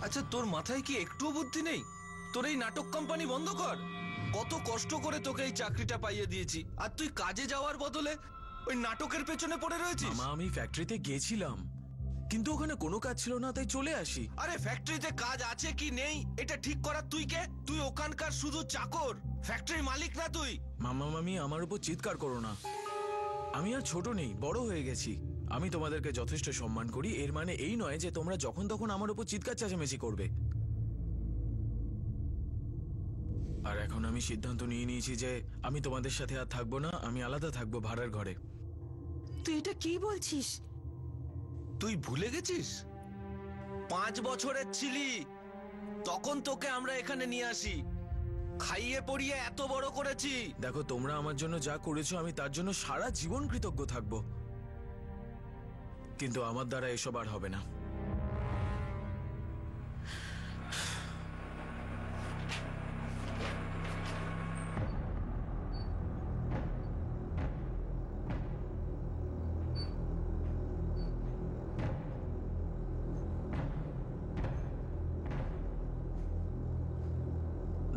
আচ্ছা, তোর মাথায় কি একটুও বুদ্ধি নেই? তোর এই নাটক কোম্পানি বন্ধ কর। কত কষ্ট করে তোকে এই চাকরিটা পাইয়ে দিয়েছি, আর তুই কাজে যাওয়ার বদলে ওই নাটকের পেছনে পড়ে রয়েছিস। মামা, আমি ফ্যাক্টরিতে গেছিলাম, কিন্তু ওখানে কোনো কাজ ছিল না, তাই চলে আসি। আরে ফ্যাক্টরিতে কাজ আছে কি নেই এটা ঠিক করার তুই কে? তুই ওখানকার শুধু চাকর, ফ্যাক্টরির মালিক না তুই। মামা মামি, আমার উপর চিৎকার করো না। আমি আর ছোট নেই, বড় হয়ে গেছি। আমি তোমাদেরকে যথেষ্ট সম্মান করি, এর মানে এই নয় যে তোমরা যখন তখন আমার উপর চিৎকার চেঁচামেচি করবে। আর এখন আমি সিদ্ধান্ত নিয়ে নিয়েছি যে আমি তোমাদের সাথে আর থাকবো না, আমি আলাদা থাকবো ভাড়ার ঘরে। তুই এটা কি বলছিস? তুই ভুলে গেছিস 5 বছরের ছিলি তখন তোকে আমরা এখানে নিয়ে আসি, খাইয়ে পড়িয়ে এত বড় করেছি। দেখো, তোমরা আমার জন্য যা করেছো আমি তার জন্য সারা জীবন কৃতজ্ঞ থাকবো, কিন্তু আমার দ্বারা এসব আর হবে না।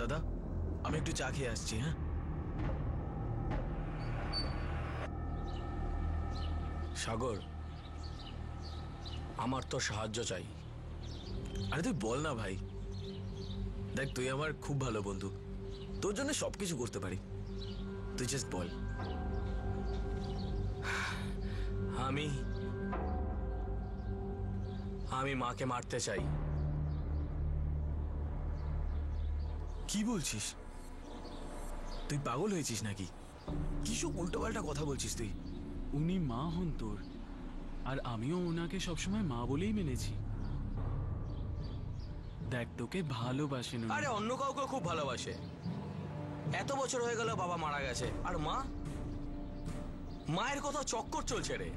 দাদা, আমি একটু চা খেয়ে আসছি। হ্যাঁ, সাগর, আমার তো সাহায্য চাই। আরে তুই বল না ভাই। দেখ, তুই আমার খুব ভালো বন্ধু, তোর জন্য সবকিছু করতে পারি, তুই জাস্ট বল। আমি মাকে মারতে চাই। কি বলছিস? তুই পাগল হয়েছিস নাকি? কিসব উল্টোপাল্টা কথা বলছিস তুই? উনি মা হন তোর, আর আমিও ওনাকে সবসময় মা বলেই মেনেছি। দেখ, তোকে ভালোবাসেন উনি। আরে অন্য কাউকে খুব ভালোবাসে। এত বছর হয়ে গেল বাবা মারা গেছে, আর মায়ের কথা চক্কর চলছে রে।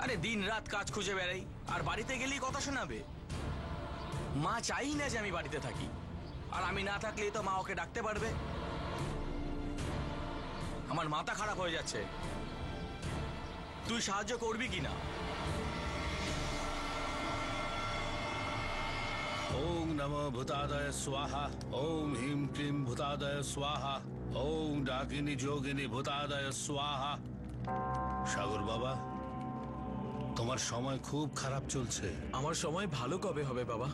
আরে দিন রাত কাজ খুঁজে বেড়াই, আর বাড়িতে গেলেই কথা শোনাবে। মা চাই না যে আমি বাড়িতে থাকি, আর আমি না থাকলেই তো মা ওকে ডাকতে পারবে। আমার মাথা খারাপ হয়ে যাচ্ছে। তুই সাহায্য করবি কিনা? ওং নমো ভূতাদয় স্বাহা, ওং হিম ক্লিম ভূতাদয় স্বাহা, ওং ডাকিনী যোগিনী ভূতাদয় স্বাহা। সাগর বাবা, তোমার সময় খুব খারাপ চলছে। আমার সময় ভালো কবে হবে বাবা?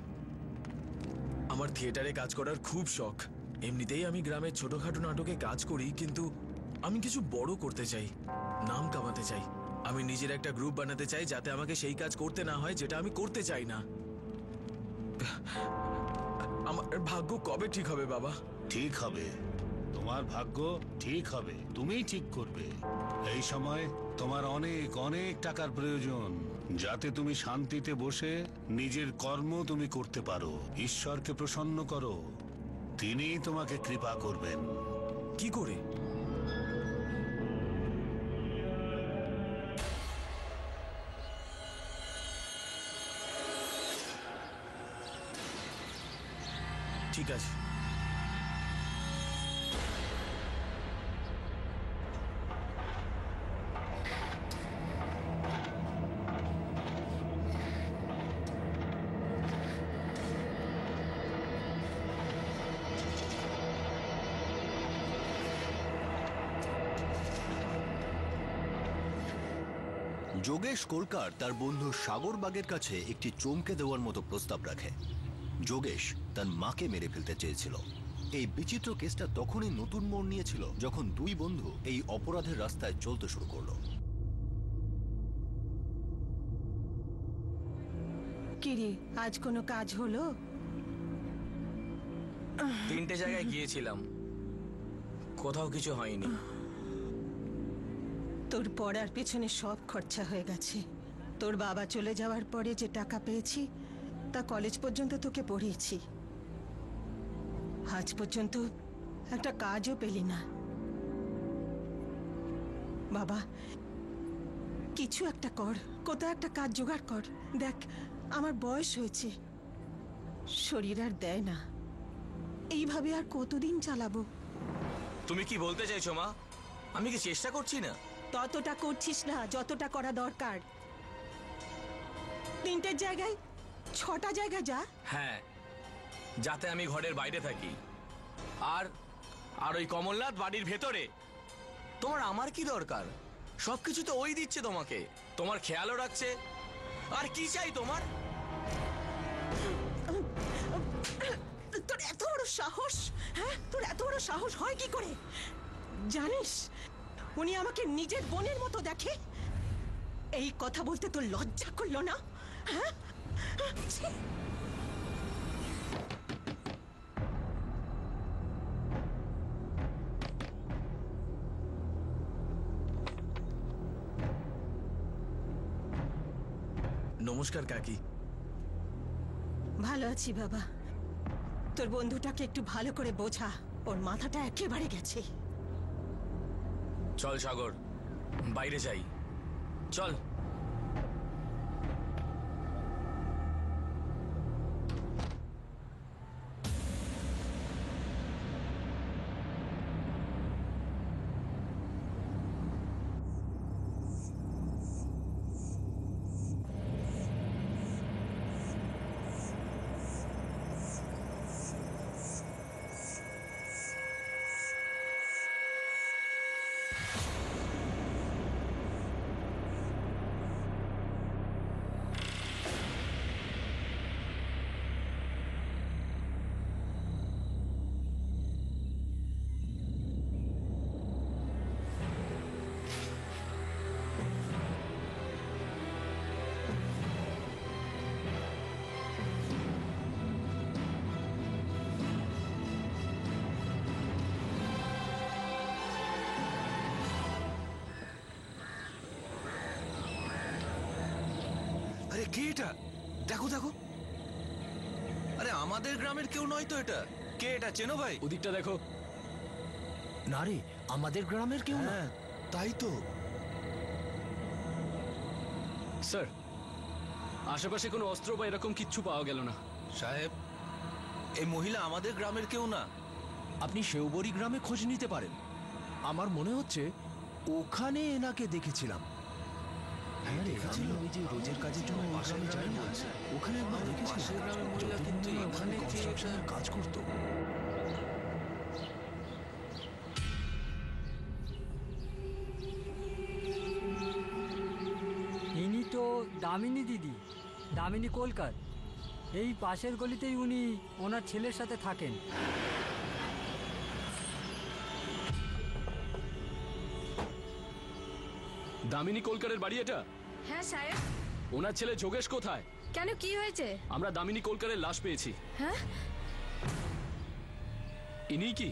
আমার থিয়েটারে কাজ করার খুব শখ। এমনিতেই আমি গ্রামের ছোটখাটো নাটকে কাজ করি, কিন্তু আমি কিছু বড় করতে চাই, নাম কামাতে চাই। আমি নিজের একটা গ্রুপ বানাতে চাই, যাতে আমাকে সেই কাজ করতে না হয় যেটা আমি করতে চাই না। আমার ভাগ্য কবে ঠিক হবে বাবা? ঠিক হবে, তোমার ভাগ্য ঠিক হবে, তুমিই ঠিক করবে। এই সময় তোমার অনেক অনেক টাকার প্রয়োজন, যাতে তুমি শান্তিতে বসে নিজের কর্ম তুমি করতে পারো। ঈশ্বরকে প্রসন্ন করো, তিনিই তোমাকে কৃপা করবেন। কি করে? ঠিক আছে। যোগেশ কলকার তার বন্ধু সাগর বাগের কাছে একটি চমকে দেওয়ার মতো প্রস্তাব রাখে। যোগেশ তার মাকে মেরে ফেলতে চেয়েছিল। এই বিচিত্র কেসটা তখনই নতুন মোড় নিয়েছিল যখন দুই বন্ধু এই অপরাধের রাস্তায় চলতে শুরু করলো। কিরে, আজ কোনো কাজ হলো? 3টে জায়গায় গিয়েছিলাম, কোথাও কিছু হয়নি। তোর পড়ার পেছনে সব খরচা হয়ে গেছে। তোর বাবা চলে যাওয়ার পরে যে টাকা পেয়েছি তা কলেজ পর্যন্ত তোকে পড়িয়েছি। আজ পর্যন্ত একটা কাজও পেলি না। বাবা, কিছু একটা কর, কোথাও একটা কাজ জোগাড় কর। দেখ, আমার বয়স হয়েছে, শরীর আর দেয় না। এইভাবে আর কতদিন চালাবো? তুমি কি বলতে চাইছো মা? আমি কি চেষ্টা করছি না? ততটা করছিস না যতটা করা দরকার। 3টের জায়গায় 6টা জায়গা যা। হ্যাঁ, যাতে আমি ঘরের বাইরে থাকি। আর আর ওই কমলনাথ বাড়ির ভেতরে। তোমার আমার কি দরকার? সবকিছু তো ওই দিচ্ছে তোমাকে, তোমার খেয়ালও রাখছে। আর কি চাই তোমার? তোর এত বড় সাহস! হ্যাঁ, তোর এত বড় সাহস হয় কি করে? জানিস উনি আমাকে নিজের বোনের মতো দেখে। এই কথা বলতে তোর লজ্জা করলো না? হ্যাঁ, ছি! নমস্কার কাকি। ভালো আছি বাবা। তোর বন্ধুটাকে একটু ভালো করে বোঝা, ওর মাথাটা একেবারে গেছে। চল সাগর, বাইরে যাই, চল। আরে কে এটা? দেখো দেখো, আরে আমাদের গ্রামের কেউ নয় তো এটা। কে এটা, চেনো ভাই? ওদিকটা দেখো। না রে, আমাদের গ্রামের কেউ না। হ্যাঁ, তাই তো। স্যার, আশেপাশে কোনো অস্ত্র বা এরকম কিচ্ছু পাওয়া গেল না। সাহেব, এই মহিলা আমাদের গ্রামের কেউ না। আপনি শেওবরি গ্রামে খোঁজ নিতে পারেন। আমার মনে হচ্ছে ওখানে এনাকে দেখেছিলাম। হ্যাঁ রে, আমি ওই যে রোজের কাজের জন্য ওই গ্রামে যাই না, ওখানে একবার দেখেছিলাম। কিন্তু ওখানে কনস্ট্রাকশনের কাজ করতো। ইনি তো দামিনী দিদি, দামিনী কলকার। এই পাশের গলিতেই উনি ওনার ছেলের সাথে থাকেন। দামিনী কলকারের বাড়ি এটা? হ্যাঁ সাহেব। ওনার ছেলে যোগেশ কোথায়? কেন, কি হয়েছে? আমরা দামিনী কলকারের লাশ পেয়েছি। হ্যাঁ ইনি কি?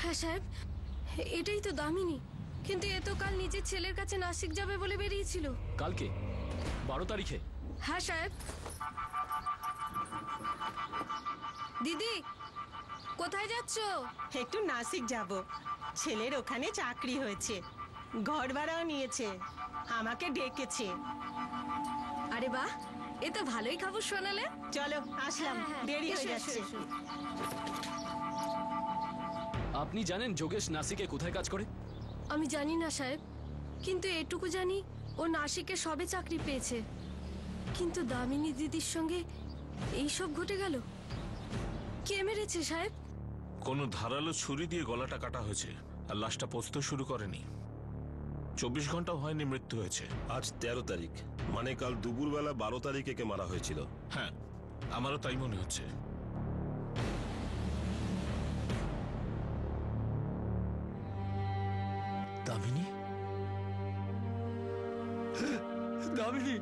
হ্যাঁ সাহেব, এটাই তো দামিনী। কিন্তু এ তো কাল নিজের ছেলের কাছে নাসিক যাবে বলে বেরিয়েছিল। কালকে 12 তারিখে? হ্যাঁ সাহেব। দিদি, কোথায় যাচ্ছো? একটু নাসিক যাব। ছেলের ওখানে চাকরি হয়েছে, ঘর ভাড়াও নিয়েছে, আমাকে ডেকেছে। আরে বাহ, এ তো ভালোই খবর শোনালে। চলো আসলাম, হ্যাঁ, হ্যাঁ, দেরি এসো, হয়ে এসো, যাচ্ছে। এসো। আপনি জানেন যোগেশ নাসিকে কোথায় কাজ করে? আমি জানি না সাহেব, কিন্তু এটুকু জানি ও নাসিকে সবে চাকরি পেয়েছে। কিন্তু দামিনী দিদির সঙ্গে এই সব ঘটে গেল। কে মেরেছে সাহেব? কোনো ধারালো ছুরি দিয়ে গলাটা কাটা হয়েছে, আর লাশটা পচতে শুরু করেনি। 24 ঘন্টাও হয়নি মৃত্যু হয়েছে। আজ 13 তারিখ, মানে কাল দুপুরবেলা 12 তারিখে কে মারা হয়েছিল। হ্যাঁ, আমারও তাই মনে হচ্ছে। দামিনী, দামিনী,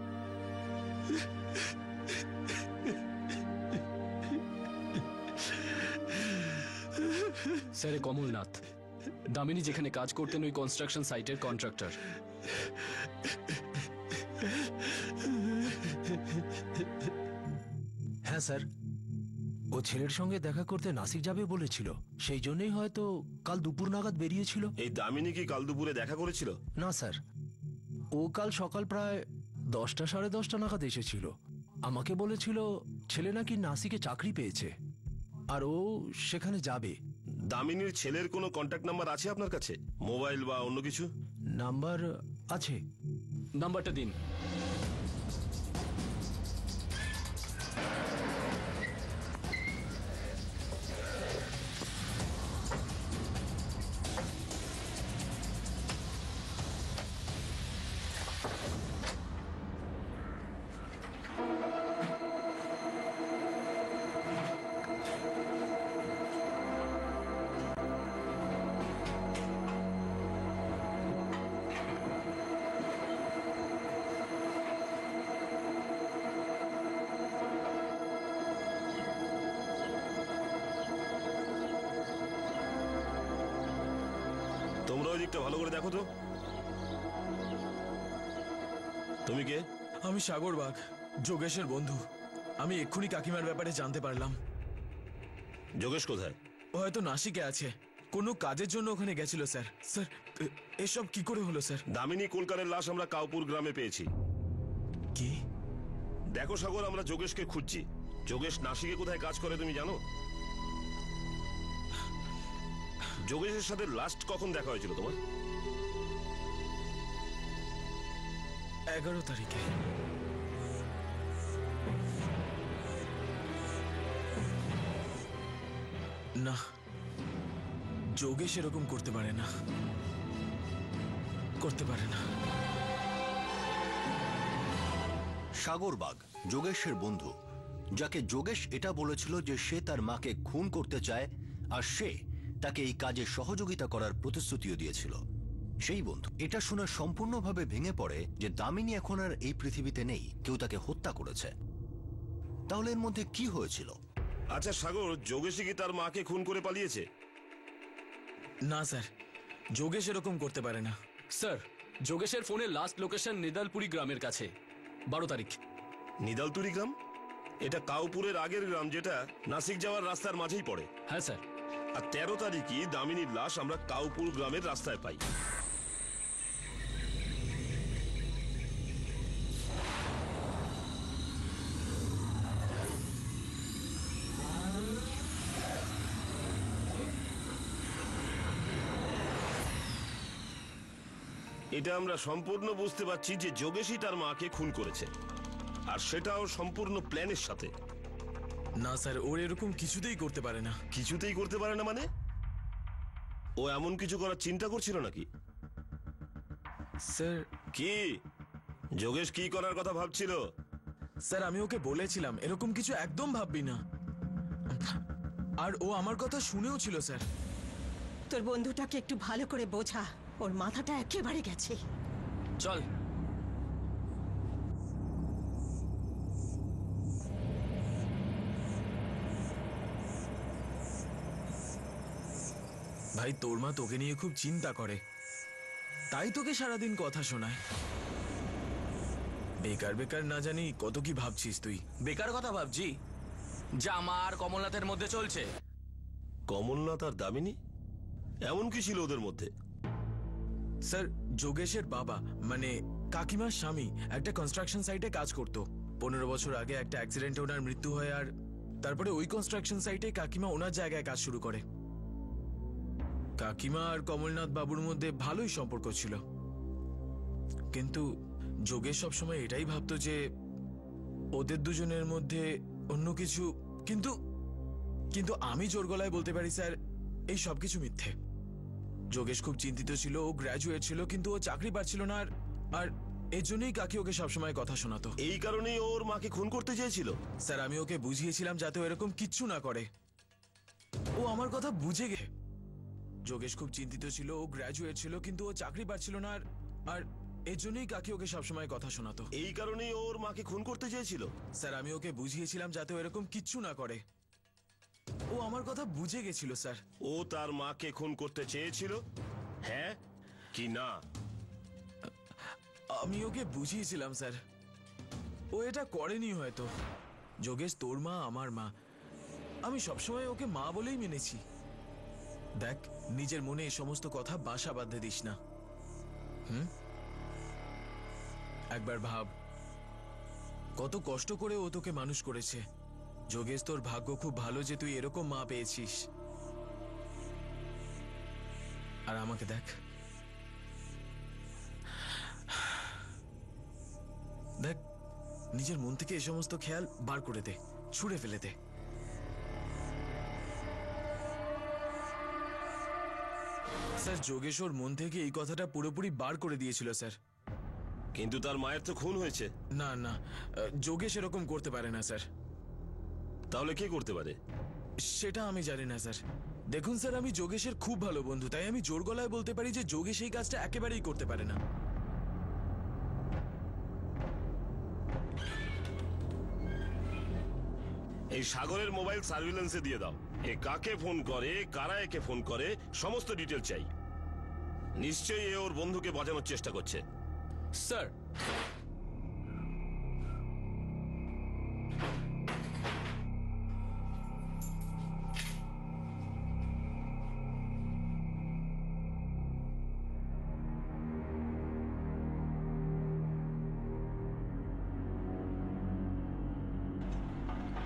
স্যার, এ কমলনাথ। দামিনী যেখানে কাজ করতেন ওই কনস্ট্রাকশন সাইটের কন্ট্রাক্টর। হ্যাঁ স্যার, ও ছেলের সঙ্গে দেখা করতে নাসিক যাবে বলেছিল, সেই জন্যই হয়তো কাল দুপুর নাগাদ বেরিয়েছিল। এই দামিনী কি কাল দুপুরে দেখা করেছিল? না স্যার, ও কাল সকাল প্রায় 10টা সাড়ে 10টা নাগাদ এসেছিল। আমাকে বলেছিল ছেলে নাকি নাসিকে চাকরি পেয়েছে আর ও সেখানে যাবে। দামিনীর ছেলের কোনো কন্ট্যাক্ট নাম্বার আছে আপনার কাছে, মোবাইল বা অন্য কিছু? নাম্বার আছে। নাম্বারটা দিন। তোমরা ওই দিকটা ভালো করে দেখো তো। তুমি কে? আমি সাগর বাগ, যোগেশের বন্ধু। আমি এক্ষুনি কাকিমার ব্যাপারে জানতে পারলাম। যোগেশ কোথায়? ও হয়তো নাসিকে আছে, কোনো কাজের জন্য ওখানে গেছিল স্যার। স্যার, এসব কি করে হলো স্যার? দামিনী কোলকারের লাশ আমরা কাউপুর গ্রামে পেয়েছি। কি? দেখো সাগর, আমরা যোগেশকে খুঁজছি। যোগেশ নাসিকে কোথায় কাজ করে তুমি জানো? যোগেশের সাথে লাস্ট কখন দেখা হয়েছিল তোমার? 11 তারিখে। না, যোগেশ এরকম করতে পারে না, করতে পারে না। সাগর বাগ যোগেশের বন্ধু, যাকে যোগেশ এটা বলেছিল যে সে তার মাকে খুন করতে চায়, আর সে তাকে এই কাজে সহযোগিতা করার প্রতিশ্রুতিও দিয়েছিল। সেই বন্ধু এটা শুনে সম্পূর্ণভাবে ভেঙে পড়ে যে দামিনী এখন আর এই পৃথিবীতে নেই, কেউ তাকে হত্যা করেছে। তাহলে এর মধ্যে কি হয়েছিল? আচ্ছা সাগর, যোগেশই কি তার মাকে খুন করে পালিয়েছে? না স্যার, যোগেশ এরকম করতে পারে না। স্যার, যোগেশের ফোনে লাস্ট লোকেশন নিদালপুরি গ্রামের কাছে, 12 তারিখ। নিদালতুরি গ্রাম? এটা কাউপুরের আগের গ্রাম, যেটা নাসিক যাওয়ার রাস্তার মাঝেই পড়ে। হ্যাঁ স্যার। আর 13 তারিখই দামিনীর লাশ আমরা কাউপুর গ্রামের রাস্তায় পাই। এটা আমরা সম্পূর্ণ বুঝতে পারছি যে যোগেশই তার মাকে খুন করেছে, আর সেটাও সম্পূর্ণ প্ল্যানের সাথে। না স্যার, ওর এরকম কিছুতেই করতে পারে না। কিছুতেই করতে পারে না মানে? ও এমন কিছু করার চিন্তা করছিল নাকি? স্যার, কি যোগেশ কি করার কথা ভাবছিল? স্যার, আমি ওকে বলেছিলাম এরকম কিছু একদম ভাববি না, আর ও আমার কথা শুনেও ছিল স্যার। তোর বন্ধুটাকে একটু ভালো করে বোঝা, ওর মাথাটা একেবারে গেছে। চল। ভাই, তোর মা তোকে নিয়ে খুব চিন্তা করে, তাই তোকে সারাদিন কথা শোনায়। বেকার বেকার না জানি কত কি ভাবছিস তুই। বেকার কথা ভাবছি? যা আমার কমলনাথের মধ্যে চলছে। কমলনাথ আর দামিনী, এমন কি ছিল ওদের মধ্যে? স্যার, যোগেশের বাবা মানে কাকিমার স্বামী একটা কনস্ট্রাকশন সাইটে কাজ করত। 15 বছর আগে একটা অ্যাক্সিডেন্টে ওনার মৃত্যু হয়, আর তারপরে ওই কনস্ট্রাকশন সাইটে কাকিমা ওনার জায়গায় কাজ শুরু করে। কাকিমা আর কমলনাথ বাবুর মধ্যে ভালোই সম্পর্ক ছিল, কিন্তু যোগেশ সবসময় এটাই ভাবতো যে ওদের দুজনের মধ্যে অন্য কিছু। কিন্তু কিন্তু আমি জোর গলায় বলতে পারি স্যার, এই সবকিছু মিথ্যে। যোগেশ খুব চিন্তিত ছিল, ও গ্র্যাজুয়েট ছিল, কিন্তু ও চাকরি পাচ্ছিল না, আর এর জন্যই কাকি ওকে সবসময় কথা শোনাতো। এই কারণেই ওর মাকে খুন করতে চেয়েছিল? স্যার, আমি ওকে বুঝিয়েছিলাম যাতে ও এরকম কিচ্ছু না করে। ও আমার কথা বুঝে গে। যোগেশ খুব চিন্তিত ছিল, ও গ্র্যাজুয়েট ছিল, কিন্তু ও চাকরি পাচ্ছিল না, আর এর জন্যই কাকি ওকে সবসময় কথা শোনাতো। এই কারণেই ওর মাকে খুন করতে চেয়েছিল? স্যার, আমি ওকে বুঝিয়েছিলাম যাতে ও এরকম কিচ্ছু না করে। ও আমার কথা বুঝে গেছিল স্যার। ও তার মাকে খুন করতে চেয়েছিল, হ্যাঁ কি না? আমি ওকে বুঝিয়েছিলাম স্যার, ও এটা করেনি হয়তো। যোগেশ তোর মা, আমার মা, আমি সবসময় ওকে মা বলেই মেনেছি। দেখ, নিজের মনে এই সমস্ত কথা বাসা বাঁধতে দিস না। একবার ভাব, কত কষ্ট করে ও তোকে মানুষ করেছে। যোগেশ, তোর ভাগ্য খুব ভালো যে তুই এরকম মা পেয়েছিস। আর আমাকে দেখ, দেখ, নিজের মন থেকে এই সমস্ত খেয়াল বার করে দে, ছুঁড়ে ফেলে দে। স্যার, যোগেশ ওর মন থেকে এই কথাটা পুরোপুরি বার করে দিয়েছিল স্যার। কিন্তু তার মায়ের তো খুন হয়েছে। না না, যোগেশ এরকম করতে পারে না স্যার। তাহলে কে করতে পারে? সেটা আমি জানি না স্যার। দেখুন স্যার, আমি যোগেশের খুব ভালো বন্ধু, তাই আমি জোর গলায় বলতে পারি যে যোগেশ এই কাজটা একেবারেই করতে পারে না। এই সাগরের মোবাইল সার্ভিলেন্সে দিয়ে দাও। এ কাকে ফোন করে, কারা একে ফোন করে, সমস্ত ডিটেল চাই। নিশ্চয়ই এ ওর বন্ধুকে বাঁচানোর চেষ্টা করছে। স্যার,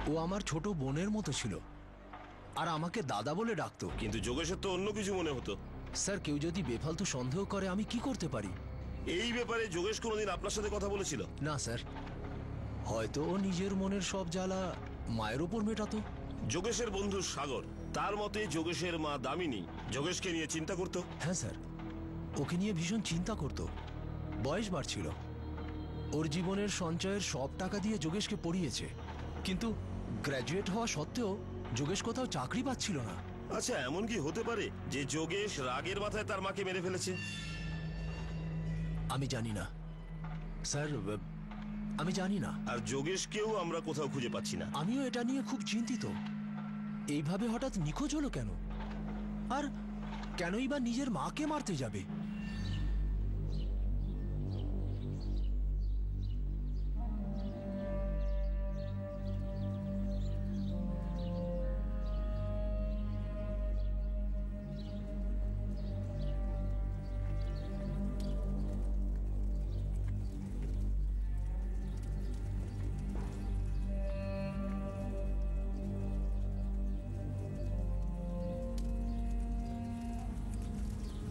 ও আমার ছোট বোনের মতো ছিল আর আমাকে দাদা বলে ডাকতো। কিন্তু যোগেশের তো অন্য কিছু মনে হতো। স্যার, কেউ যদি বেফালতু সন্দেহ করে আমি কি করতে পারি? এই ব্যাপারে যোগেশ কোনোদিন আপনার সাথে কথা বলেছিল? না স্যার, হয়তো ও নিজের মনের সব জ্বালা মায়ের ওপর মেটাতো। যোগেশের বন্ধু সাগর, তার মতে যোগেশের মা দামিনী যোগেশকে নিয়ে চিন্তা করত। হ্যাঁ স্যার, ওকে নিয়ে ভীষণ চিন্তা করত। বয়স বাড়ছিল, ওর জীবনের সঞ্চয়ের সব টাকা দিয়ে যোগেশকে পড়িয়েছে, কিন্তু গ্র্যাজুয়েট হওয়া সত্ত্বেও যোগেশ কোথাও চাকরি পাচ্ছিল না। আচ্ছা, এমন কি হতে পারে যে যোগেশ রাগের মাথায় তার মাকে মেরে ফেলেছে? আমি জানি না স্যার, আমি জানি না। আর যোগেশকেও আমরা কোথাও খুঁজে পাচ্ছি না। আমিও এটা নিয়ে খুব চিন্তিত। এইভাবে হঠাৎ নিখোঁজ হলো কেন? আর কেনই বা নিজের মাকে মারতে যাবে?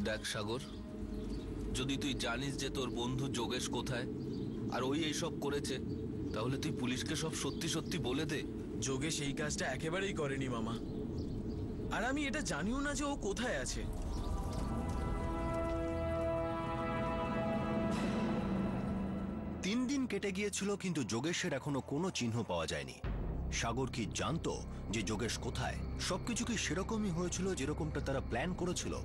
দেখ সাগর, যদি তুই জানিস যে তোর বন্ধু যোগেশ কোথায় আর ওই এইসব করেছে, তাহলে তুই পুলিশকে সব সত্যি সত্যি বলে দে। যোগেশ এই কাজটা একেবারেই করেনি মামা, আর আমি এটা জানিও না যে ও কোথায় আছে। 3 দিন কেটে গিয়েছিল, কিন্তু যোগেশের এখনো কোনো চিহ্ন পাওয়া যায়নি। সাগর কি জানতো যে যোগেশ কোথায়? সবকিছু কি সেরকমই হয়েছিল যেরকমটা তারা প্ল্যান করেছিল,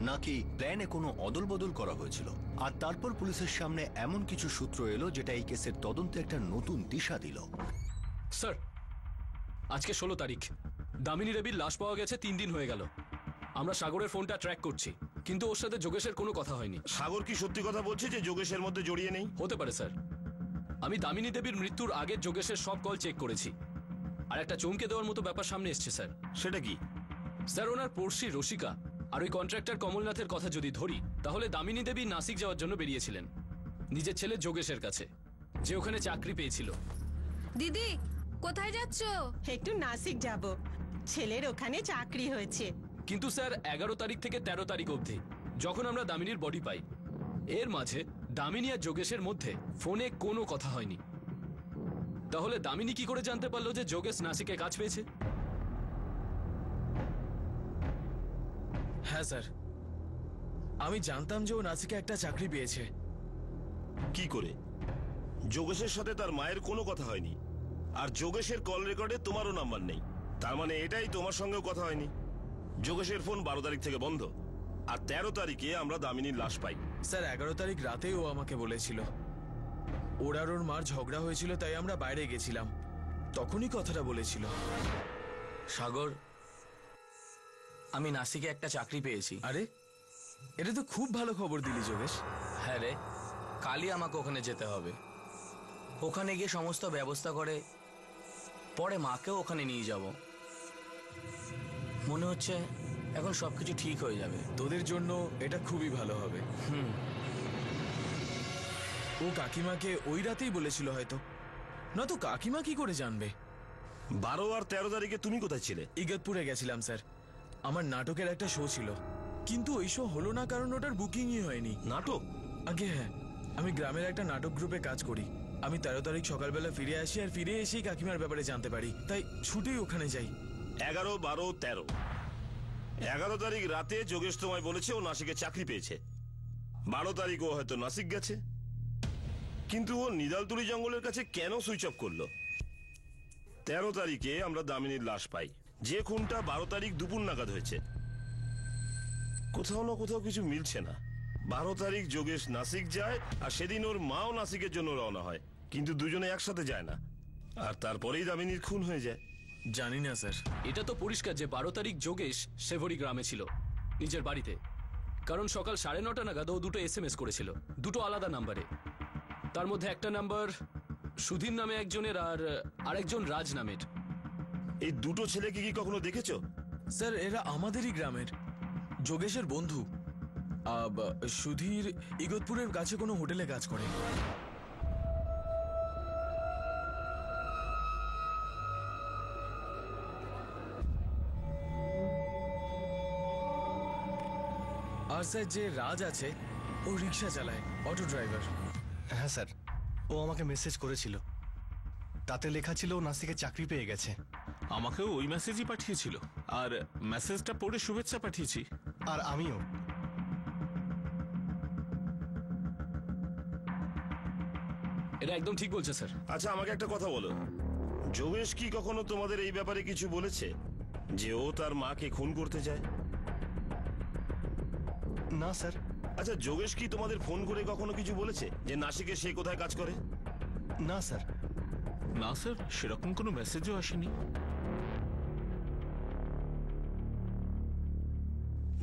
নাকি প্ল্যানে কোনো অদল বদল করা হয়েছিল? আর তারপর পুলিশের সামনে এমন কিছু সূত্র এলো যেটা এই কেসের তদন্তে একটা নতুন দিশা দিল। স্যার, আজকে 16 তারিখ। দামিনী দেবীর লাশ পাওয়া গেছে 3 দিন হয়ে গেল। আমরা সাগরের ফোনটা ট্র্যাক করছি, কিন্তু ওর সাথে যোগেশের কোনো কথা হয়নি। সাগর কি সত্যি কথা বলছে যে যোগেশের মধ্যে জড়িয়ে নেই? হতে পারে স্যার। আমি দামিনী দেবীর মৃত্যুর আগে যোগেশের সব কল চেক করেছি, আর একটা চমকে দেওয়ার মতো ব্যাপার সামনে এসছে স্যার। সেটা কি? স্যার, ওনার পড়শি রসিকা আর ওই কন্ট্রাক্টর কমলনাথের কথা যদি ধরি, তাহলে দামিনী দেবী নাসিক যাওয়ার জন্য বেরিয়েছিলেন নিজের ছেলে যোগেশের কাছে, যে ওখানে চাকরি পেয়েছিল। দিদি, কোথায় যাচ্ছ? একটু নাসিক যাব, ছেলের ওখানে চাকরি হয়েছে। কিন্তু স্যার, 11 তারিখ থেকে 13 তারিখ অবধি যখন আমরা দামিনীর বডি পাই, এর মাঝে দামিনী আর যোগেশের মধ্যে ফোনে কোনো কথা হয়নি। তাহলে দামিনী কি করে জানতে পারলো যে যোগেশ নাসিকে কাজ পেয়েছে? হ্যাঁ স্যার, আমি জানতাম যে ও নাসিকে একটা চাকরি পেয়েছে। কি করে? যোগেশের সাথে তার মায়ের কোনো কথা হয়নি, আর যোগেশের কল রেকর্ডে তোমারও নাম্বার নেই। তার মানে এটাই তোমার সঙ্গেও কথা হয়নি। যোগেশের ফোন 12 তারিখ থেকে বন্ধ, আর 13 তারিখে আমরা দামিনীর লাশ পাই। স্যার, 11 তারিখ রাতেই ও আমাকে বলেছিল ওর আর ওর মার ঝগড়া হয়েছিল, তাই আমরা বাইরে গেছিলাম, তখনই কথাটা বলেছিল। সাগর, আমি নাসিকে একটা চাকরি পেয়েছি। আরে, এটা তো খুব ভালো খবর দিলি যোগেশ। হ্যাঁ রে, কালই আমাকে ওখানে যেতে হবে। ওখানে গিয়ে সমস্ত ব্যবস্থা করে পরে মাকেও ওখানে নিয়ে যাব। মনে হচ্ছে এখন সবকিছু ঠিক হয়ে যাবে। তোদের জন্য এটা খুবই ভালো হবে। ও কাকিমাকে ওই রাতেই বলেছিল হয়তো, না তো কাকিমা কি করে জানবে? 12 আর 13 তারিখে তুমি কোথায় ছিলে? ইগতপুরে গেছিলাম স্যার, আমার নাটকের একটা শো ছিল, কিন্তু ওই শো হলো না কারণ ওটার বুকিংই হয়নি। নাটক? আগে হ্যাঁ, আমি গ্রামের একটা নাটক গ্রুপে কাজ করি। আমি 13 তারিখ সকালবেলা ফিরে আসি, আর ফিরে এসেই কাকিমার ব্যাপারে জানতে পারি, তাই ছুটেই ওখানে যাই। 11, 12, 13। 11 তারিখ রাতে যোগেশ তোমায় বলেছে ও নাসিকে চাকরি পেয়েছে। 12 তারিখ ও হয়তো নাসিক গেছে, কিন্তু ও নিদালতুলি জঙ্গলের কাছে কেন সুইচ অফ করলো? 13 তারিখে আমরা দামিনীর লাশ পাই, যে খুনটা 12 তারিখ দুপুর নাগাদ হয়েছে। কোথাও না কোথাও কিছু মিলছে না। 12 তারিখ যোগেশ নাসিক যায়, আর সেদিন ওর মাও নাসিকের জন্য রওনা হয়, কিন্তু দুজনে একসাথে যায় না, আর তারপরেই দামিনীর খুন হয়ে যায়। জানি না স্যার। এটা তো পরিষ্কার যে 12 তারিখ যোগেশ সেভরি গ্রামে ছিল, নিজের বাড়িতে। কারণ সকাল 9:30 নাগাদ ও দুটো SMS করেছিল, দুটো আলাদা নাম্বারে। তার মধ্যে একটা নাম্বার সুধীর নামে একজনের আর আরেকজন রাজ নামের। এই দুটো ছেলেকে কি কখনো দেখেছো? স্যার এরা আমাদেরই গ্রামের, যোগেশের বন্ধু। সুধীর ইগতপুরের কাছে কোনো হোটেলে কাজ করে। আর স্যার যে রাজ আছে ও রিক্সা চালায়, অটো ড্রাইভার। হ্যাঁ স্যার, ও আমাকে মেসেজ করেছিল, তাতে লেখা ছিল ও নাসিকে চাকরি পেয়ে গেছে। আমাকেও ওই মেসেজই পাঠিয়েছিল, আর মেসেজটা পড়ে শুভেচ্ছা পাঠিয়েছি। আর আমিও। এটা একদম ঠিক বলছে স্যার। আচ্ছা আমাকে একটা কথা বলো, যোগেশ কি কখনো তোমাদের এই ব্যাপারে কিছু বলেছে যে ও তার মাকে খুন করতে চায়? না স্যার। আচ্ছা যোগেশ কি তোমাদের ফোন করে কখনো কিছু বলেছে যে নাসিকে সে কোথায় কাজ করে? না স্যার। না স্যার, সেরকম কোনো মেসেজও আসেনি।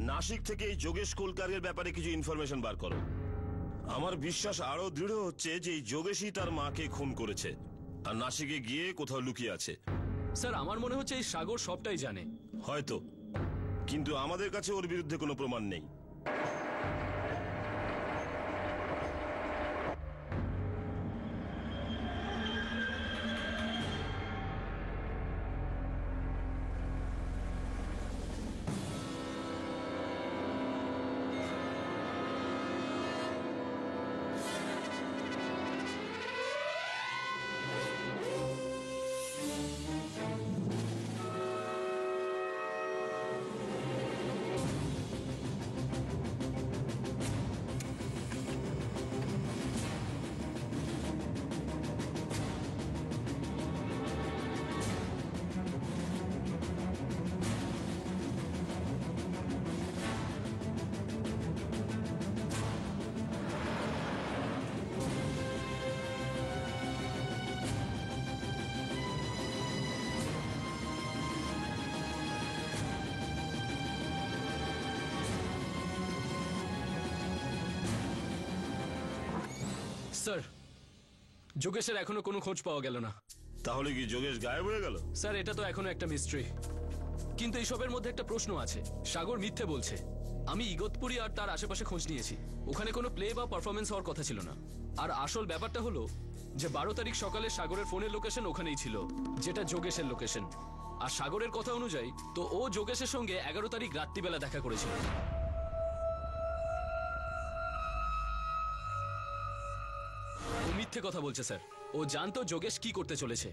নাসিক থেকে এই যোগেশ কোলকারের ব্যাপারে কিছু ইনফরমেশন বার করো। আমার বিশ্বাস আরো দৃঢ় হচ্ছে যে এই যোগেশই তার মাকে খুন করেছে আর নাসিকে গিয়ে কোথাও লুকিয়ে আছে। স্যার আমার মনে হচ্ছে এই সাগর সবটাই জানে। হয়তো, কিন্তু আমাদের কাছে ওর বিরুদ্ধে কোনো প্রমাণ নেই। স্যার যোগেশের এখনো কোনো খোঁজ পাওয়া গেল না। তাহলে কি যোগেশ গায়েব হয়ে গেল? স্যার এটা তো এখনো একটা মিস্ট্রি, কিন্তু এইসবের মধ্যে একটা প্রশ্ন আছে। সাগর মিথ্যে বলছে। আমি ইগতপুরি আর তার আশেপাশে খোঁজ নিয়েছি, ওখানে কোনো প্লে বা পারফরমেন্স হওয়ার কথা ছিল না। আর আসল ব্যাপারটা হলো যে 12 তারিখ সকালে সাগরের ফোনের লোকেশন ওখানেই ছিল, যেটা যোগেশের লোকেশন। আর সাগরের কথা অনুযায়ী তো ও যোগেশের সঙ্গে 11 তারিখ রাত্রিবেলা দেখা করেছিল। ও মিথ্যে কথা বলছে স্যার। ও জানতো যোগেশ কি করতে চলেছে।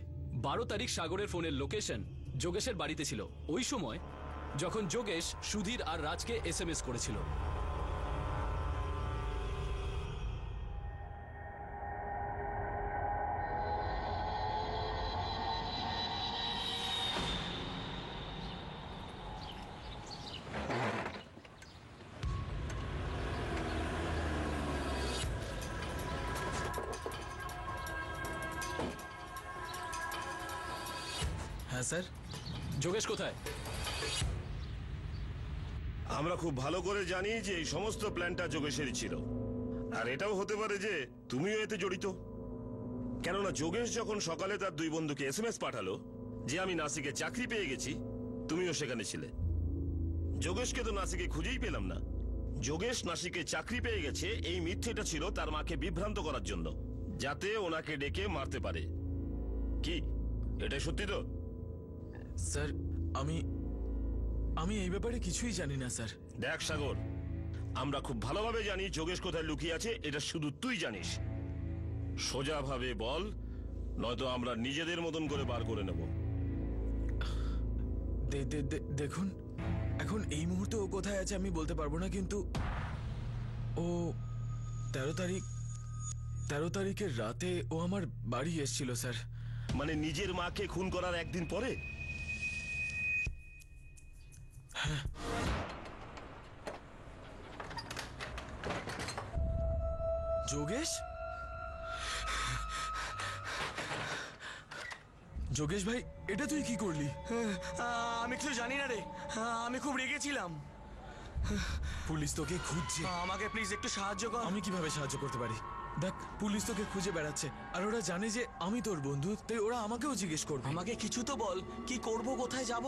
12 তারিখ সাগরের ফোনের লোকেশন যোগেশের বাড়িতে ছিল, ওই সময় যখন যোগেশ সুধীর আর রাজকে SMS করেছিল। হ্যাঁ স্যার। যোগেশ কোথায়? আমরা খুব ভালো করে জানি যে এই সমস্ত প্ল্যানটা যোগেশেরই ছিল, আর এটাও হতে পারে যে তুমিও এতে জড়িত। কেননা যোগেশ যখন সকালে তার দুই বন্ধুকে SMS পাঠালো যে আমি নাসিকে চাকরি পেয়ে গেছি, তুমিও সেখানে ছিলে। যোগেশকে তো নাসিকে খুঁজেই পেলাম না। যোগেশ নাসিকে চাকরি পেয়ে গেছে এই মিথ্যেটা ছিল তার মাকে বিভ্রান্ত করার জন্য, যাতে ওনাকে ডেকে মারতে পারে। কি এটা সত্যি তো? স্যার আমি এই ব্যাপারে কিছুই জানি না স্যার। দেখ সাগর, আমরা খুব ভালোভাবে জানি যোগেশ কোথায় লুকিয়ে আছে, এটা শুধু তুই জানিস। সোজাভাবে বল, নয়তো আমরা নিজেদের মতন করে বার করে নেব। দেখুন, এখন এই মুহূর্তে ও কোথায় আছে আমি বলতে পারবো না, কিন্তু ও 13 তারিখের রাতে ও আমার বাড়ি এসেছিল স্যার। মানে নিজের মাকে খুন করার একদিন পরে? হ্যাঁ। যোগেশ? যোগেশ ভাই, এটা তুই কি করলি? আমি কিছু জানি না রে, আমি খুব রেগেছিলাম। পুলিশ তোকে খুঁজছে। আমাকে প্লিজ একটু সাহায্য কর। আমি কিভাবে সাহায্য করতে পারি? দেখ, পুলিশ তোকে খুঁজে বেড়াচ্ছে, আর ওরা জানে যে আমি তোর বন্ধু, তাই ওরা আমাকেও জিজ্ঞেস করবে। আমাকে কিছু তো বল, কি করব, কোথায় যাব?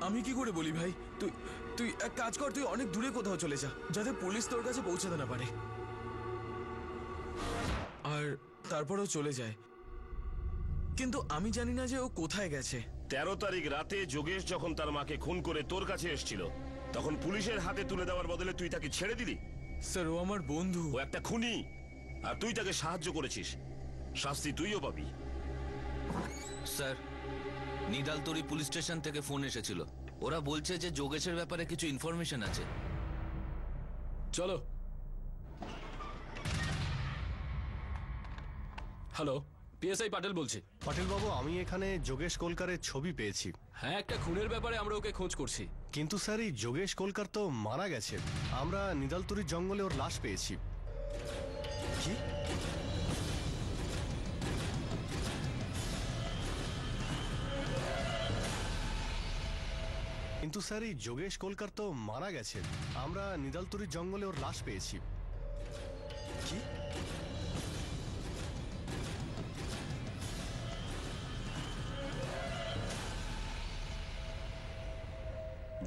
আমি কি করে বলি ভাই? তুই তুই এক কাজ কর, তুই অনেক দূরে কোথাও চলে যা, যাতে পুলিশ তোর কাছে পৌঁছাতে না পারে। আর তারপরেও চলে যায়, কিন্তু আমি জানি না যে ও কোথায় গেছে। 13 তারিখ রাতে যোগেশ যখন তার মাকে খুন করে তোর কাছে এসেছিল, তখন পুলিশের হাতে তুলে দেওয়ার বদলে তুই তাকে ছেড়ে দিলি। স্যার, ও আমার বন্ধু। ও একটা খুনি, আর তুই তাকে সাহায্য করেছিস। শাস্তি তুইও পাবি। স্যার, নিদালতরি পুলিশ স্টেশন থেকে ফোন এসেছিল। ওরা বলছে যে যোগেশের ব্যাপারে কিছু ইনফরমেশন আছে। চলো। হ্যালো, পিএসআই পাটেল বলছি। পাটিল বাবু, আমি এখানে যোগেশ কলকারের ছবি পেয়েছি। হ্যাঁ, একটা খুনের ব্যাপারে আমরা ওকে খোঁজ করছি। কিন্তু স্যার, এই যোগেশ কলকার তো মারা গেছে। আমরা নিদালতরির জঙ্গলে ওর লাশ পেয়েছি। কি? কিন্তু স্যার, এই যোগেশ কলকার তো মারা গেছে। আমরা নিদালতরির জঙ্গলে ওর লাশ পেয়েছি। কি?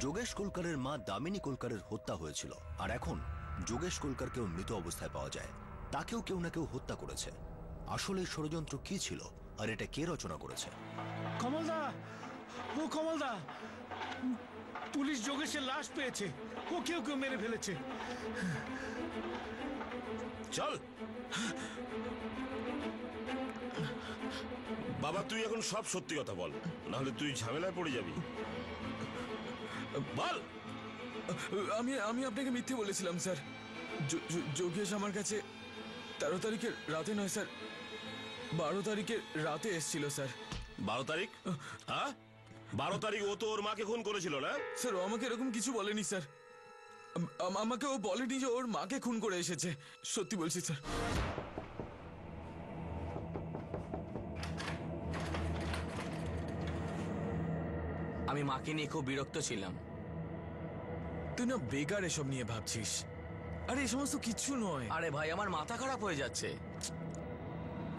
যোগেশ কলকারের মা দামিনী কলকারের হত্যা হয়েছিল, আর এখন যোগেশ কলকারকেও মৃত অবস্থায় পাওয়া যায়। তাকেও কেউ না কেউ হত্যা করেছে। আসলে ষড়যন্ত্র কি ছিল, আর এটা কে রচনা করেছে? কমলদা, ও কমলদা, পুলিশ যোগেশের লাশ পেয়েছে। ও কেউ মেরে ফেলেছে। চল বাবা, তুই এখন সব সত্যি কথা বল, নাহলে তুই ঝামেলায় পড়ে যাবি। বল। আমি আপনাকে মিথ্যে বলেছিলাম স্যার। যোগেশ আমার কাছে 13 তারিখের রাতে নয় স্যার, 12 তারিখের রাতে এসেছিল স্যার। 12 তারিখ? হ্যাঁ, 12 তারিখ ও তো ওর মাকে খুন করেছিল না? স্যার, ও আমাকে এরকম কিছু বলেনি স্যার। আমাকে ও বলেনি যে ওর মাকে খুন করে এসেছে। সত্যি বলছি স্যার। আমি মাকে নিয়ে খুব বিরক্ত ছিলাম। তুই না বেকার এসব নিয়ে ভাবছিস। আরে এই সমস্ত কিছু নয়। আরে ভাই, আমার মাথা খারাপ হয়ে যাচ্ছে।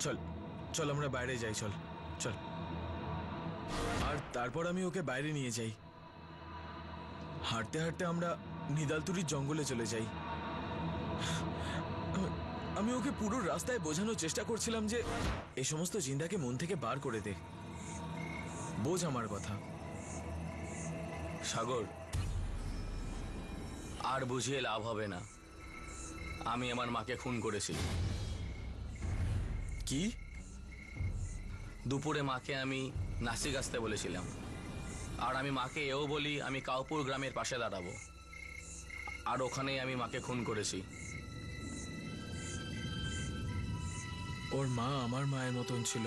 চল চল, আমরা বাইরে যাই। চল চল। আর তারপর আমি ওকে বাইরে নিয়ে যাই। হাঁটতে হাঁটতে আমরা নিদালতুরির জঙ্গলে চলে যাই। আমি ওকে পুরো রাস্তায় বোঝানোর চেষ্টা করছিলাম যে এই সমস্ত চিন্তাকে মন থেকে বার করে দে। বোঝ আমার কথা। সাগর, আর বুঝিয়ে লাভ হবে না। আমি আমার মাকে খুন করেছি। কি? দুপুরে মাকে আমি নাসিক আসতে বলেছিলাম, আর আমি মাকে এও বলি আমি কাউপুর গ্রামের পাশে দাঁড়াবো, আর ওখানেই আমি মাকে খুন করেছি। ওর মা আমার মায়ের মতন ছিল।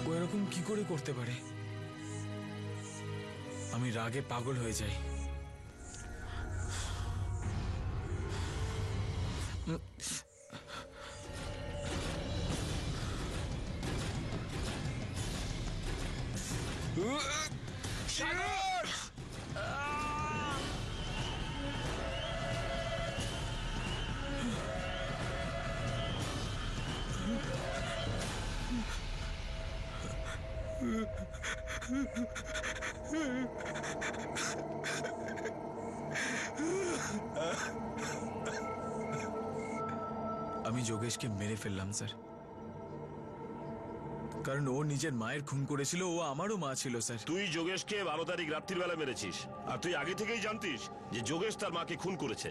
ও এরকম কি করে করতে পারে? আমি রাগে পাগল হয়ে যাই। সাগর! আমি যোগেশকে মেরে ফেললাম স্যার, কারণ ও নিজের মায়ের খুন করেছিল। ও আমারও মা ছিল স্যার। তুই যোগেশকে 12 তারিখ রাত্রির বেলা মেরেছিস, আর তুই আগে থেকেই জানতিস যে যোগেশ তার মাকে খুন করেছে।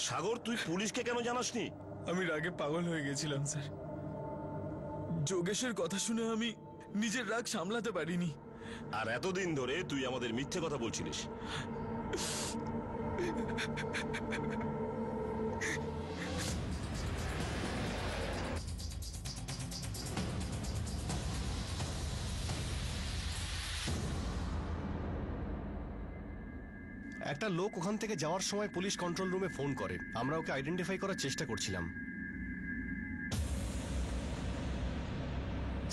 সাগর, তুই পুলিশকে কেন জানাসনি? আমি রাগে পাগল হয়ে গেছিলাম স্যার। যোগেশের কথা শুনে আমি নিজের রাগ সামলাতে পারিনি। আর এতদিন ধরে তুই আমাদের মিথ্যে কথা বলছিলিস। একটা লোক ওখান থেকে যাওয়ার সময় পুলিশ কন্ট্রোল রুমে ফোন করে। আমরা ওকে আইডেন্টিফাই করার চেষ্টা করছিলাম।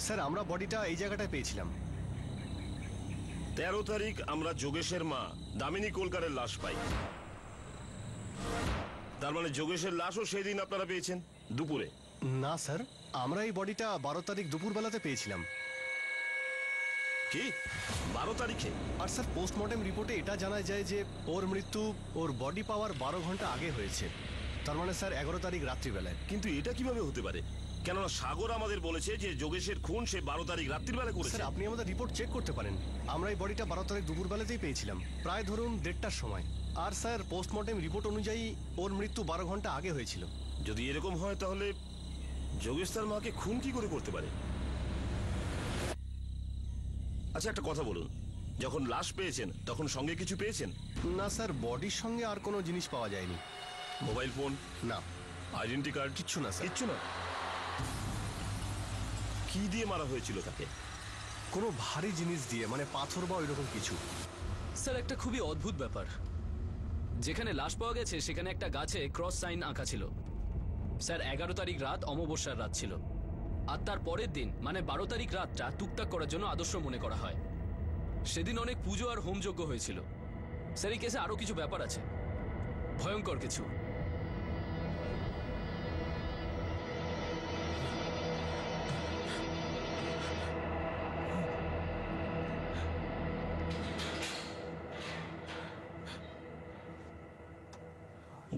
স্যার, আমরা বডিটা এই জায়গাটায় পেয়েছিলাম। 13 তারিখ আমরা যোগেশের মা দামিনী কোলকারের লাশ পাই। তার মানে যোগেশের লাশও সেই দিন আপনারা পেয়েছেন দুপুরে? না স্যার, আমরা এই বডিটা 12 তারিখ দুপুরবেলাতে পেয়েছিলাম। কি 12 তারিখে? আর স্যার পোস্টমর্টেম রিপোর্টে এটা জানা যায় যে ওর মৃত্যু ওর বডি পাওয়ার 12 ঘন্টা আগে হয়েছে। তার মানে স্যার 11 তারিখ রাত্রিবেলায়। কিন্তু এটা কিভাবে হতে পারে? কেননা সাগর আমাদের বলেছে যে যোগেশের খুন সে 12 তারিখ রাত্রিবেলা করেছে। স্যার আপনি আমাদের রিপোর্ট চেক করতে পারেন। আমরা এই বডিটা 12 তারিখ দুপুরবেলাতেই পেয়েছিলাম, প্রায় ধরুন 1:30টার সময়। আর স্যার পোস্টমর্টেম রিপোর্ট অনুযায়ী ওর মৃত্যু 12 ঘন্টা আগে হয়েছিল। যদি এরকম হয় তাহলে যোগেশ তার মাকে খুন কি করে করতে পারে? আচ্ছা একটা কথা বলুন, যখন লাশ পেয়েছেন তখন সঙ্গে কিছু পেয়েছেন? না স্যার, বডির সঙ্গে আর কোনো জিনিস পাওয়া যায়নি। Mobile phone? না। Identity card? কিচ্ছু না স্যার। কিচ্ছু না? কি দিয়ে মারা হয়েছিল তাকে? কোনো ভারী জিনিস দিয়ে, মানে পাথর বা ওইরকম কিছু। স্যার একটা খুবই অদ্ভুত ব্যাপার, যেখানে লাশ পাওয়া গেছে সেখানে একটা গাছে ক্রস সাইন আঁকা ছিল। স্যার 11 তারিখ রাত অমাবস্যার রাত ছিল, আর তার পরের দিন মানে 12 তারিখ রাতটা টুকটাক করার জন্য আদর্শ মনে করা হয়। সেদিন অনেক পুজো আর হোমযজ্ঞ হয়েছিল। স্যার এই কেসে আরো কিছু ব্যাপার আছে, ভয়ঙ্কর কিছু।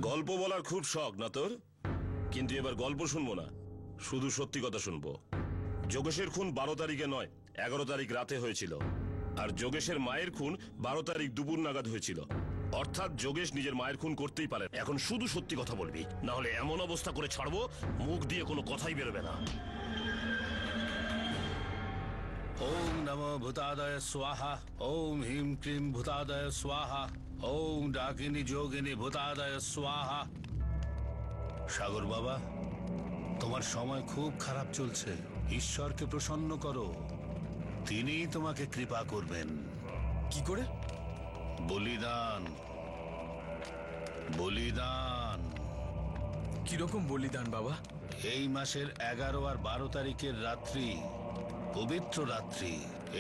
গল্প বলার খুব শখ না তোর? কিন্তু এবার গল্প শুনবো না, শুধু সত্যি কথা শুনবো। যোগেশের খুন 12 তারিখে নয়, 11 তারিখ রাতে হয়েছিল। আর যোগেশের মায়ের খুন 12 তারিখ দুপুর নাগাদ হয়েছিল। অর্থাৎ যোগেশ নিজের মায়ের খুন করতেই পারে। এখন শুধু সত্যি কথা বলবি, না হলে এমন অবস্থা করে ছাড়বো মুখ দিয়ে কোনো কথাই বেরোবে না। ওম নমো ভূতাদয় স্বাহা, ওম হিম ক্লিম ভূতাদয় স্বাহা, ওম ডাকিনী যোগিনী ভূতাদয় স্বাহা। সাগর বাবা, তোমার সময় খুব খারাপ চলছে। ঈশ্বরকে প্রসন্ন করো, তিনিই তোমাকে কৃপা করবেন। কি করে? বলিদান। বলিদান। কিরকম বলিদান বাবা? এই মাসের 11 আর 12 তারিখের রাত্রি পবিত্র রাত্রি।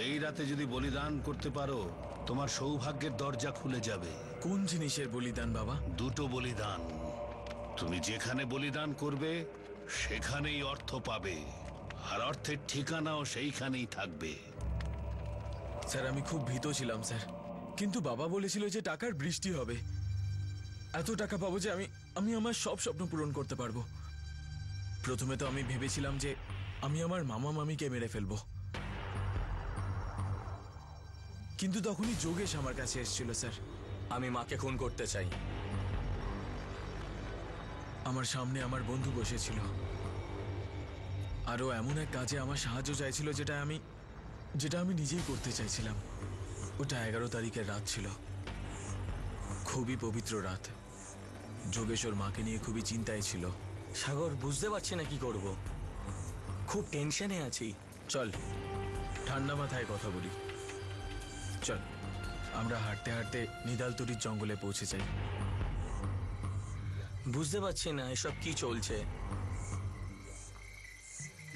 এই রাতে যদি বলিদান করতে পারো তোমার সৌভাগ্যের দরজা খুলে যাবে। কোন জিনিসের বলিদান বাবা? দুটো বলিদান। তুমি যেখানে বলিদান করবে সেখানেই অর্থ পাবে, আর অর্থের ঠিকানাও সেইখানেই থাকবে। স্যার আমি খুব ভীত ছিলাম স্যার, কিন্তু বাবা বলেছিল যে টাকার বৃষ্টি হবে। এত টাকা পাবো যে আমি আমার সব স্বপ্ন পূরণ করতে পারবো। প্রথমে তো আমি ভেবেছিলাম যে আমি আমার মামা মামিকে মেরে ফেলবো, কিন্তু তখনই যোগেশ আমার কাছে এসেছিল। স্যার আমি মাকে খুন করতে চাই। আমার সামনে আমার বন্ধু বসেছিল, আরও এমন এক কাজে আমার সাহায্য চাইছিল যেটা আমি নিজেই করতে চাইছিলাম। ওটা 11 তারিখের রাত ছিল, খুবই পবিত্র রাত। যোগেশ ওর মাকে নিয়ে খুবই চিন্তায় ছিল। সাগর বুঝতে পারছি না কি করব, খুব টেনশনে আছি। চল ঠান্ডা মাথায় কথা বলি। চল আমরা হাঁটতে হাঁটতে নিদালতুরির জঙ্গলে পৌঁছে যাই। বুঝতে পারছি না এসব কি চলছে।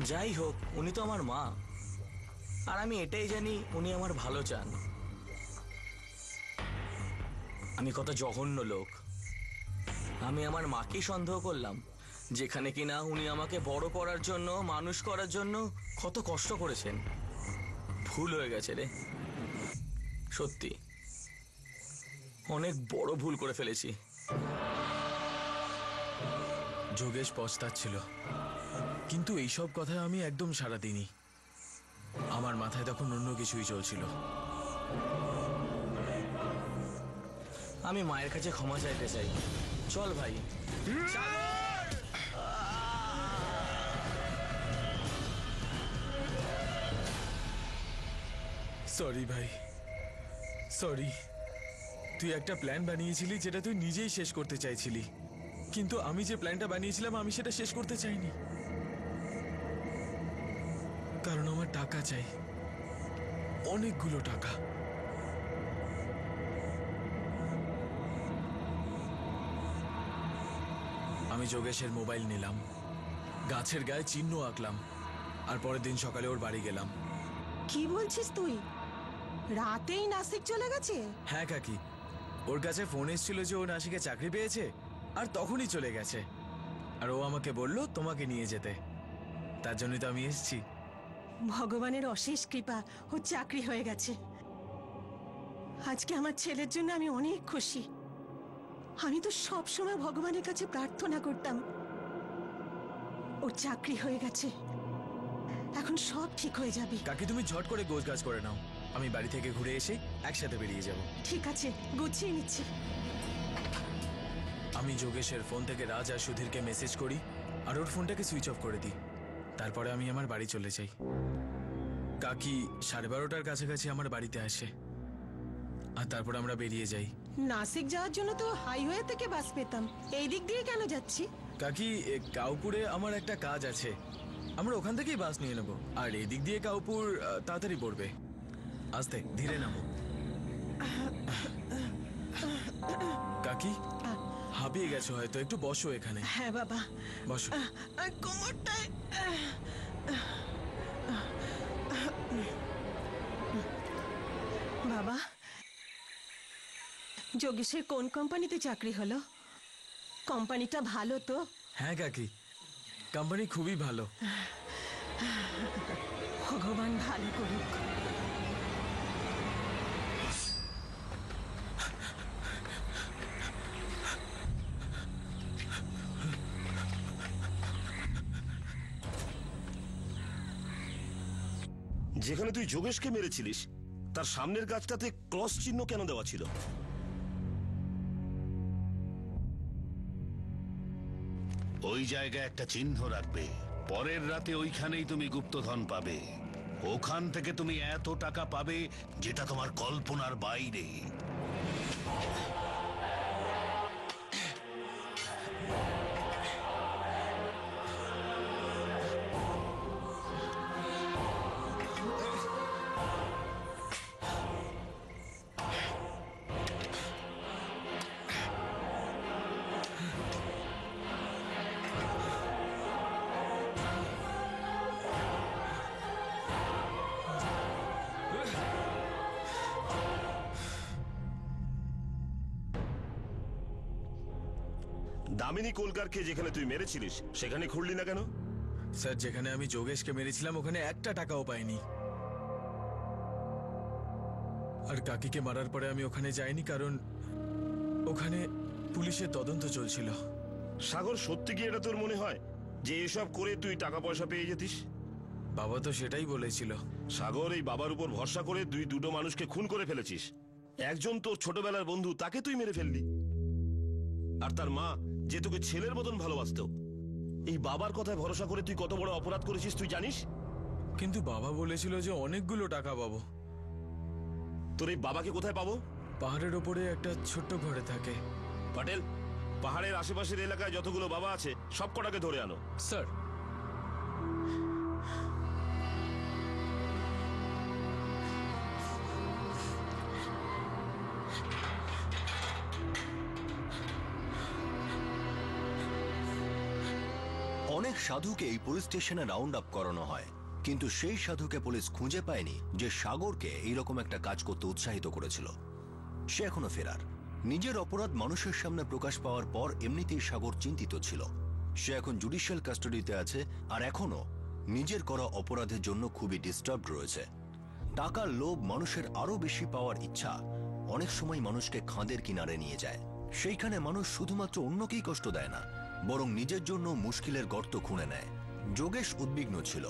যাই হোক, উনি তো আমার মা, আর আমি এটাই জানি উনি আমার ভালো চান। আমি কত জঘন্য লোক। আমি আমার মাকেই সন্দেহ করলাম, যেখানে কিনা উনি আমাকে বড় করার জন্য, মানুষ করার জন্য কত কষ্ট করেছেন। ভুল হয়ে গেছে রে, সত্যি অনেক বড় ভুল করে ফেলেছি। যোগেশ পস্তাচ্ছিল, কিন্তু এইসব কথায় আমি একদম সাড়া দিইনি। আমার মাথায় তখন অন্য কিছুই চলছিল। আমি মায়ের কাছে ক্ষমা চাইতে চাই। চল ভাই। সরি ভাই, সরি। তুই একটা প্ল্যান বানিয়েছিলি যেটা তুই নিজেই শেষ করতে চাইছিলি, কিন্তু আমি যে প্ল্যানটা বানিয়েছিলাম আমি সেটা শেষ করতে চাইনি। কারণ আমার টাকা চাই, অনেকগুলো টাকা। আমি যোগেশের মোবাইল নিলাম, গাছের গায়ে চিহ্ন আঁকলাম, আর পরের দিন সকালে ওর বাড়ি গেলাম। কি বলছিস তুই? রাতেই নাসিক চলে গেছে? হ্যাঁ কাকি, ওর কাছে ফোন এসেছিল যে ও নাসিকে চাকরি পেয়েছে, আর তখনই চলে গেছে। আর ও আমাকে বলল তোমাকে নিয়ে যেতে, তার জন্যই তো আমি এসেছি। ভগবানের অশেষ কৃপা, ও চাকরি হয়ে গেছে। আজকে আমার ছেলের জন্য আমি অনেক খুশি। আমি তো সব সময় ভগবানের কাছে প্রার্থনা করতাম। ওর চাকরি হয়ে গেছে, এখন সব ঠিক হয়ে যাবে। কাকি তুমি ঝট করে গোছ গাছ করে নাও, আমি বাড়ি থেকে ঘুরে এসে একসাথে বেরিয়ে যাব। ঠিক আছে, গুছিয়ে নিচ্ছি। আমি যোগেশের ফোন থেকে রাজ আর সুধীরকে মেসেজ করি, আর ওর ফোনটাকে সুইচ অফ করে দিই। তারপরে আমি আমার বাড়ি চলে যাই। কাকি 12:30টার কাছাকাছি আমার বাড়িতে আসে, আর তারপর আমরা বেরিয়ে যাই। নাসিক যাওয়ার জন্য তো হাইওয়ে থেকে বাস পেতাম, এই দিক দিয়ে কেন যাচ্ছি? কাকি কাউপুরে আমার একটা কাজ আছে, আমরা ওখান থেকেই বাস নিয়ে নেব। আর এই দিক দিয়ে কাউপুর তাড়াতাড়ি পড়বে। আস্তে ধীরে নামো। কাকি হাঁপিয়ে গেছো হয়তো, একটু বসো এখানে। হ্যাঁ বাবা, বসো। কোমরটায় বাবা, যোগেশের কোন কোম্পানিতে চাকরি হলো? কোম্পানিটা ভালো তো? হ্যাঁ কাকি, কোম্পানি খুবই ভালো। ভগবান ভালো করুক। যেখানে তুই যোগেশকে মেরেছিলিস তার সামনের গাছটাতে ক্রস চিহ্ন কেন দেওয়া ছিল? ওই জায়গায় একটা চিহ্ন রাখবে, পরের রাতে ওইখানেই তুমি গুপ্তধন পাবে। ওখান থেকে তুমি এত টাকা পাবে যেটা তোমার কল্পনার বাইরে। দামিনী কোলকারকে যেখানে তুই মেরেছিলিস সেখানে খুঁড়লি না কেন? স্যার, যেখানে আমি যোগেশকে মেরেছিলাম ওখানে একটা টাকাও পাইনি। আর কাকিকে মারার পরে আমি ওখানে যাইনি, কারণ ওখানে পুলিশের তদন্ত চলছিল। সাগর, সত্যি কি এটা তোর মনে হয় যে এসব করে তুই টাকা পয়সা পেয়ে যেতিস? বাবা তো সেটাই বলেছিল। সাগর, এই বাবার উপর ভরসা করে তুই দুটো মানুষকে খুন করে ফেলেছিস। একজন তোর ছোটবেলার বন্ধু, তাকে তুই মেরে ফেললি। আর তার মা, যে তোকে ছেলের মতন ভালোবাসতো। এই বাবার কথায় ভরসা করে তুই কত বড় অপরাধ করেছিস তুই জানিস? কিন্তু বাবা বলেছিল যে অনেকগুলো টাকা পাবো। তোর এই বাবাকে কোথায় পাবো? পাহাড়ের ওপরে একটা ছোট্ট ঘরে থাকে। পাটেল, পাহাড়ের আশেপাশের এলাকায় যতগুলো বাবা আছে সব কটাকে ধরে আনো। স্যার, অনেক সাধুকে এই পুলিশ স্টেশনে রাউন্ড আপ করানো হয়, কিন্তু সেই সাধুকে পুলিশ খুঁজে পায়নি যে সাগরকে এইরকম একটা কাজ করতে উৎসাহিত করেছিল। সে এখনো ফেরার। নিজের অপরাধ মানুষের সামনে প্রকাশ পাওয়ার পর এমনিতেই সাগর চিন্তিত ছিল। সে এখন জুডিশিয়াল কাস্টাডিতে আছে, আর এখনো নিজের করা অপরাধের জন্য খুবই ডিস্টার্বড রয়েছে। টাকার লোভ, মানুষের আরো বেশি পাওয়ার ইচ্ছা অনেক সময় মানুষকে খাদের কিনারে নিয়ে যায়। সেইখানে মানুষ শুধুমাত্র অন্যকেই কষ্ট দেয় না, বরং নিজের জন্য মুশকিলের গর্ত খুঁড়ে নেয়। যোগেশ উদ্বিগ্ন ছিল,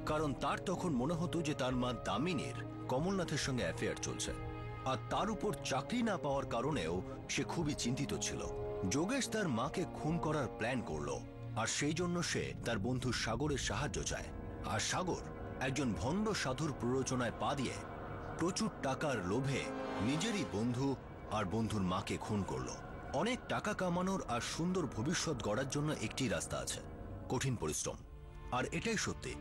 কারণ তার তখন মনে হতো যে তার মা দামিনীর কমলনাথের সঙ্গে অ্যাফেয়ার চলছে, আর তার উপর চাকরি না পাওয়ার কারণেও সে খুবই চিন্তিত ছিল। যোগেশ তার মাকে খুন করার প্ল্যান করলো, আর সেই জন্য সে তার বন্ধু সাগরের সাহায্য চায়। আর সাগর একজন ভণ্ড সাধুর প্ররোচনায় পা দিয়ে প্রচুর টাকার লোভে নিজেরই বন্ধু আর বন্ধুর মাকে খুন করলো। অনেক টাকা কামানোর আর সুন্দর ভবিষ্যৎ গড়ার জন্য একটি রাস্তা আছে, কঠিন পরিশ্রম। আর এটাই সত্যি,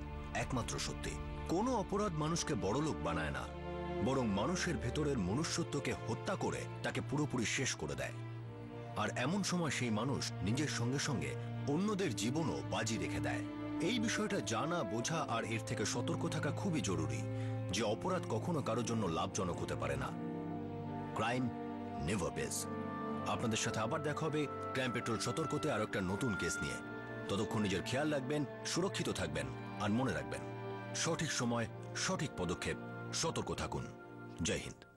একমাত্র সত্যি। কোনো অপরাধ মানুষকে বড়লোক বানায় না, বরং মানুষের ভেতরের মনুষ্যত্বকে হত্যা করে তাকে পুরোপুরি শেষ করে দেয়। আর এমন সময় সেই মানুষ নিজের সঙ্গে সঙ্গে অন্যদের জীবনও বাজি রেখে দেয়। এই বিষয়টা জানা, বোঝা আর এর থেকে সতর্ক থাকা খুবই জরুরি, যে অপরাধ কখনো কারোর জন্য লাভজনক হতে পারে না। Crime never page. আপনাদের সাথে আবার দেখা হবে ক্রাইম পেট্রোল সতর্কতে আর একটা নতুন কেস নিয়ে। ততক্ষণ নিজের খেয়াল রাখবেন, সুরক্ষিত থাকবেন, আর মনে রাখবেন সঠিক সময় সঠিক পদক্ষেপ। সতর্ক থাকুন। জয় হিন্দ।